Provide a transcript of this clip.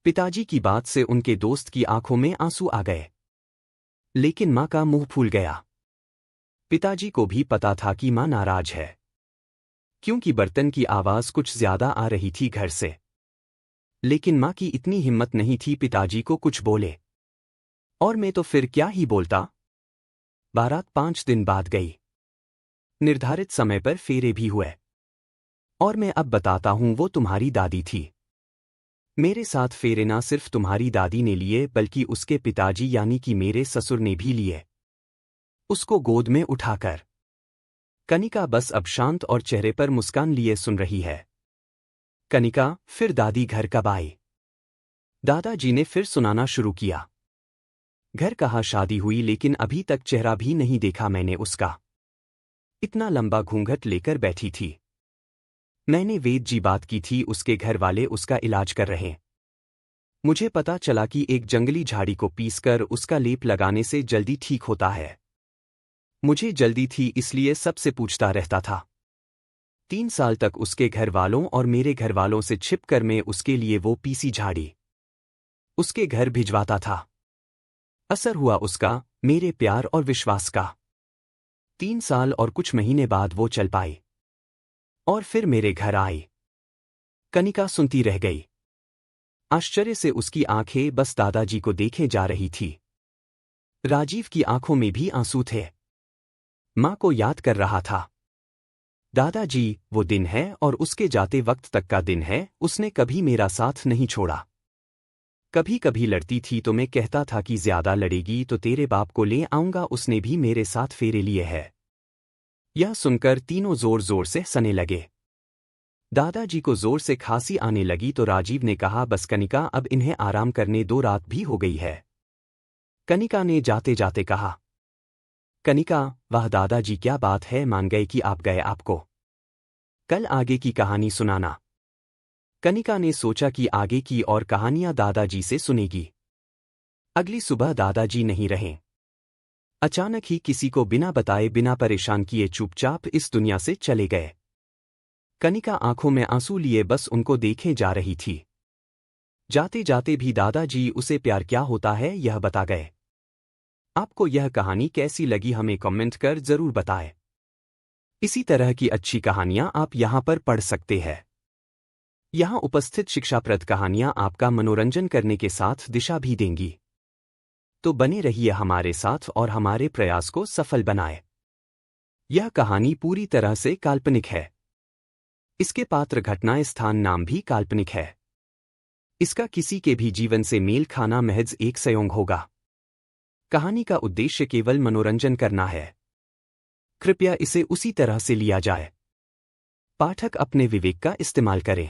पिताजी की बात से उनके दोस्त की आंखों में आंसू आ गए। लेकिन मां का मुंह फूल गया। पिताजी को भी पता था कि मां नाराज है, क्योंकि बर्तन की आवाज कुछ ज्यादा आ रही थी घर से। लेकिन मां की इतनी हिम्मत नहीं थी पिताजी को कुछ बोले। और मैं तो फिर क्या ही बोलता। बारात 5 दिन बाद गई। निर्धारित समय पर फेरे भी हुए। और मैं अब बताता हूं, वो तुम्हारी दादी थी। मेरे साथ फेरे ना सिर्फ तुम्हारी दादी ने लिए बल्कि उसके पिताजी यानी कि मेरे ससुर ने भी लिए, उसको गोद में उठाकर। कनिका बस अब शांत और चेहरे पर मुस्कान लिए सुन रही है। कनिका, फिर दादी घर कब आई? दादाजी ने फिर सुनाना शुरू किया। घर कहाँ शादी हुई, लेकिन अभी तक चेहरा भी नहीं देखा मैंने उसका। इतना लंबा घूंघट लेकर बैठी थी। मैंने वेद जी बात की थी, उसके घर वाले उसका इलाज कर रहे। मुझे पता चला कि एक जंगली झाड़ी को पीसकर उसका लेप लगाने से जल्दी ठीक होता है। मुझे जल्दी थी इसलिए सबसे पूछता रहता था। 3 साल तक उसके घर वालों और मेरे घर वालों से छिपकर मैं उसके लिए वो पीसी झाड़ी उसके घर भिजवाता था। असर हुआ उसका, मेरे प्यार और विश्वास का। 3 साल और कुछ महीने बाद वो चल पाई और फिर मेरे घर आई। कनिका सुनती रह गई। आश्चर्य से उसकी आंखें बस दादाजी को देखे जा रही थी। राजीव की आंखों में भी आंसू थे। मां को याद कर रहा था। दादाजी, वो दिन है और उसके जाते वक्त तक का दिन है, उसने कभी मेरा साथ नहीं छोड़ा। कभी कभी लड़ती थी तो मैं कहता था कि ज्यादा लड़ेगी तो तेरे बाप को ले आऊंगा, उसने भी मेरे साथ फेरे लिए है। यह सुनकर तीनों जोर जोर से हंसने लगे। दादाजी को जोर से खांसी आने लगी तो राजीव ने कहा, बस कनिका, अब इन्हें आराम करने दो, रात भी हो गई है। कनिका ने जाते जाते कहा। कनिका, वाह दादाजी, क्या बात है, मान गए कि आप गए, आपको कल आगे की कहानी सुनाना। कनिका ने सोचा कि आगे की और कहानियां दादाजी से सुनेगी। अगली सुबह दादाजी नहीं रहे। अचानक ही किसी को बिना बताए, बिना परेशान किए चुपचाप इस दुनिया से चले गए। कनिका आंखों में आंसू लिए बस उनको देखे जा रही थी। जाते जाते भी दादाजी उसे प्यार क्या होता है यह बता गए। आपको यह कहानी कैसी लगी हमें कमेंट कर जरूर बताएं। इसी तरह की अच्छी कहानियां आप यहां पर पढ़ सकते हैं। यहां उपस्थित शिक्षाप्रद कहानियां आपका मनोरंजन करने के साथ दिशा भी देंगी। तो बने रहिए हमारे साथ और हमारे प्रयास को सफल बनाएं। यह कहानी पूरी तरह से काल्पनिक है। इसके पात्र, घटनाएं, स्थान, नाम भी काल्पनिक है। इसका किसी के भी जीवन से मेल खाना महज एक संयोग होगा। कहानी का उद्देश्य केवल मनोरंजन करना है। कृपया इसे उसी तरह से लिया जाए। पाठक अपने विवेक का इस्तेमाल करें।